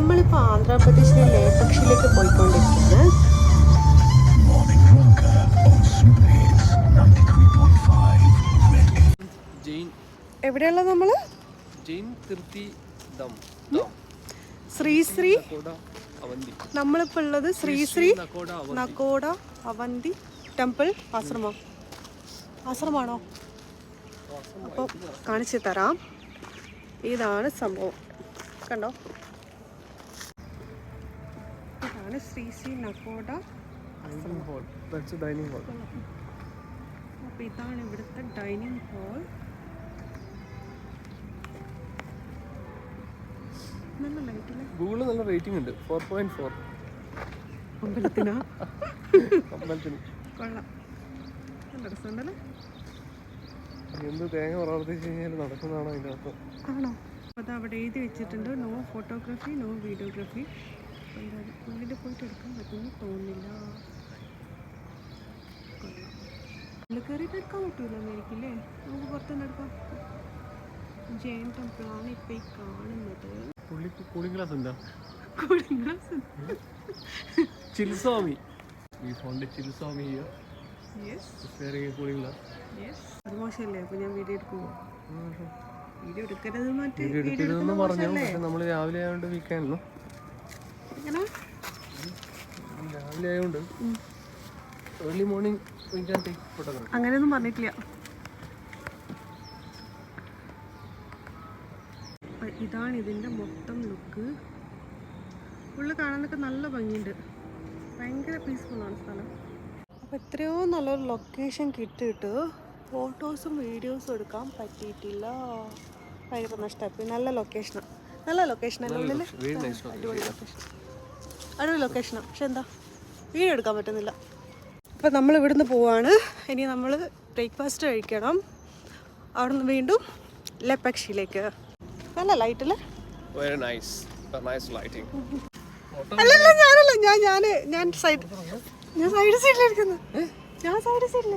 നമ്മളിപ്പോൾ ആന്ധ്രാപ്രദേശിലെ ലേപക്ഷിലേക്ക് പോയിക്കൊണ്ടിരിക്കുകയാണ്. എവിടെയുള്ള നമ്മള് ശ്രീ ശ്രീ നമ്മളിപ്പോൾ ഉള്ളത് ശ്രീ ശ്രീ നക്കോഡ അവന്തി ടെമ്പിൾ ആശ്രമാണോ? അപ്പോൾ കാണിച്ചു തരാം. ഇതാണ് സംഭവം, കണ്ടോ? ഇതാണ് ശ്രീ ശ്രീ നക്കോഡ ഡൈനിങ് ഹാൾ. അപ്പോൾ ഇതാണ് ഇവിടുത്തെ ഡൈനിങ് ഹാൾ. നല്ല ലൈറ്റില് ഗൂഗിളിൽ നല്ല റേറ്റിംഗ് ഉണ്ട്, 4.4. അമ്പലത്തിനാ? അമ്പലത്തിന് കൊള്ളാം, നല്ല രസമുണ്ടല്ലേ? എന്ത് തേങ്ങ പ്രവർത്തിച്ച് കഴിഞ്ഞാൽ നടക്കുന്നതാണോ അതിൻ്റെ അർത്ഥം? ആണോ? അത് അവിടെ എഴുതി വെച്ചിട്ടുണ്ട്, നോ ഫോട്ടോഗ്രാഫി നോ വീഡിയോഗ്രാഫി. എന്തായാലും ഉള്ളിൽ പോയിട്ട് എടുക്കാൻ പറ്റുമെന്ന് തോന്നുന്നില്ല. ഉള്ളിൽ കയറിയിട്ട് എടുക്കാൻ പറ്റൂല എനിക്കില്ലേ? നമുക്ക് പുറത്തുനിന്ന് എടുക്കാം. ജെയിൻ ടെമ്പിളാണ് ഇപ്പം ഈ കാണുന്നത്. കൂളിംഗ് ഗ്ലാസ് ഉണ്ടോ? Cooling glass. ചിൽസ്വാമി. We found a Chilswami here. Yes. It's wearing a cooling glass. Yes. അത് മോശമല്ലേ? അപ്പോൾ ഞാൻ വീഡിയോ എടുക്കുമോ? വീഡിയോ എടുക്കരുത്. വീഡിയോ എടുക്കരുതെന്ന് പറഞ്ഞു, പക്ഷെ നമ്മൾ രാവിലെ ആയതുകൊണ്ട് വീക്കാണല്ലോ. എങ്ങനെ? രാവിലെ ആയതുകൊണ്ട് early morning we can take photography. അങ്ങനെയൊന്നും പറഞ്ഞിട്ടില്ല. ഇതാണ് ഇതിൻ്റെ മൊത്തം ലുക്ക്. ഉള്ളിൽ കാണാനൊക്കെ നല്ല ഭംഗിയുണ്ട്, ഭയങ്കര പീസ്ഫുള്ളാണ് സ്ഥലം. അപ്പോൾ എത്രയോ നല്ലൊരു ലൊക്കേഷൻ കിട്ടിയിട്ട് ഫോട്ടോസും വീഡിയോസും എടുക്കാൻ പറ്റിയിട്ടില്ല. ഭയങ്കര നഷ്ടമായി. നല്ല ലൊക്കേഷനാണ്, നല്ല ലൊക്കേഷനല്ല ഉള്ളിൽ. അടിപൊളി ലൊക്കേഷനാണ്, പക്ഷെ എന്താ വീഡിയോ എടുക്കാൻ പറ്റുന്നില്ല. അപ്പോൾ നമ്മൾ ഇവിടുന്ന് പോവാണ്. ഇനി നമ്മൾ ബ്രേക്ക്ഫാസ്റ്റ് കഴിക്കണം. അവിടെ നിന്ന് വീണ്ടും ലേപക്ഷിയിലേക്ക്. നല്ല ലൈറ്റല്ലേ? അല്ലല്ല, ഞാനല്ല, ഞാൻ സൈഡ് സൈഡിലിരിക്കുന്നു. ഞാൻ സൈഡ് സൈഡില്ല.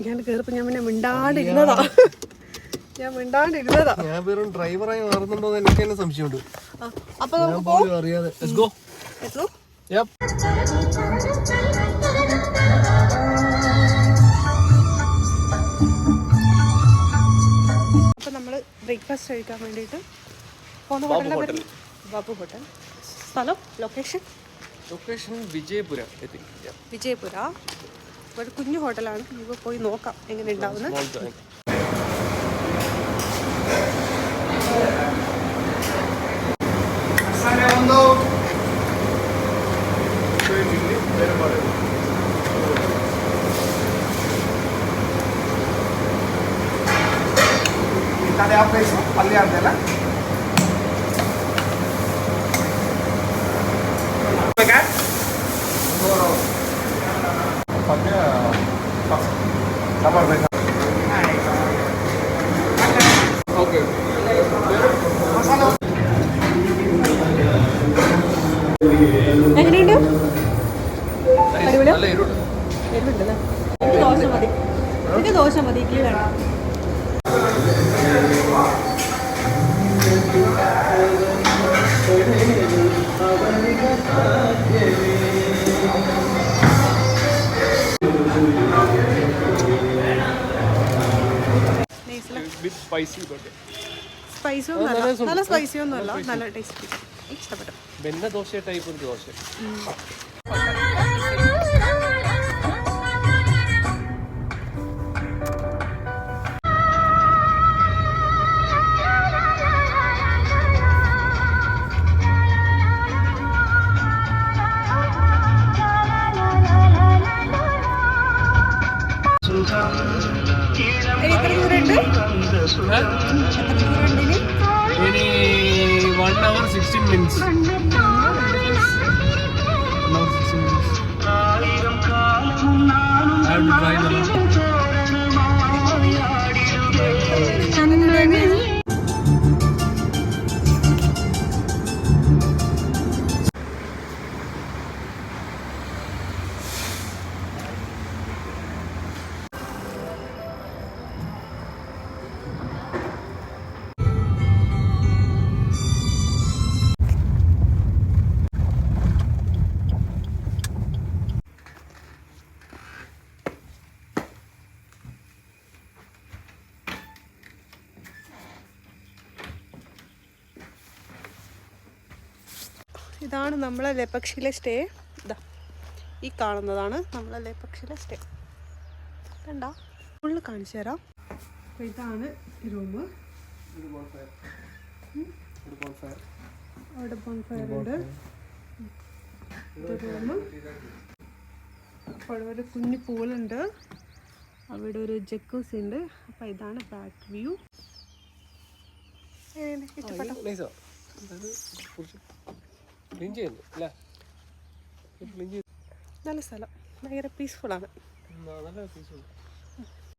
ഞാൻ കയറിപ്പോ ഞാൻ പിന്നെ മിണ്ടാണ്ടിരുന്നതാ. ഞാൻ വെറും ഡ്രൈവറായി മാറുന്നുണ്ടോ എന്ന് എനിക്ക് തന്നെ സംശയമുണ്ട്. അപ്പൊ നമുക്ക് അറിയാതെ ലെറ്റ്സ് ഗോ. യപ്പ്. അപ്പോൾ നമ്മൾ ബ്രേക്ക്ഫാസ്റ്റ് കഴിക്കാൻ വേണ്ടിയിട്ട് പോകുന്ന ഹോട്ടൽ ബാബു ഹോട്ടൽ. സ്ഥലം ലൊക്കേഷൻ വിജയപുര. ഒരു കുഞ്ഞു ഹോട്ടലാണ്. നമുക്ക് പോയി നോക്കാം എങ്ങനെ ഉണ്ടാവുന്നത്. ಪಲ್ಯ ಅಂತೆಲ್ಲ ಪಲ್ಯ ಸಾಂಬಾರು ಬೇಕಾ? ಓಕೆ. എങ്ങനെയുണ്ട്? എരിവുണ്ടല്ലേ? എനിക്ക് ദോശ മതി, ഇഡ്ഡലി വേണം. നല്ല സ്പൈസി ഒന്നുമല്ല, നല്ല ടേസ്റ്റ്. ഇഷ്ടപ്പെട്ടു. വെണ്ണ ദോശ ടൈപ്പ് ഒരു ദോശ. ഇനി 1 hour 16 minutes. I have to try the ഇതാണ് നമ്മളെ ലേപക്ഷിയിലെ സ്റ്റേ. ഇതാ ഈ കാണുന്നതാണ് നമ്മളെ ലേപക്ഷിയിലെ സ്റ്റേ. കണ്ടോ? ഫുള്ള് കാണിച്ചു തരാം. അപ്പോൾ ഇതാണ് റൂം. അവിടെ ബോൺഫയർ ഉണ്ട്. റൂം. അവിടെ ഒരു കുഞ്ഞു പൂളുണ്ട്. അവിടെ ഒരു ജക്കൂസി ഉണ്ട്. അപ്പോൾ ഇതാണ് ബാക്ക് വ്യൂ. ഇഷ്ടപ്പെട്ടോ? നല്ല സ്ഥലം, ഭയങ്കര പീസ്ഫുള്ളാണ്.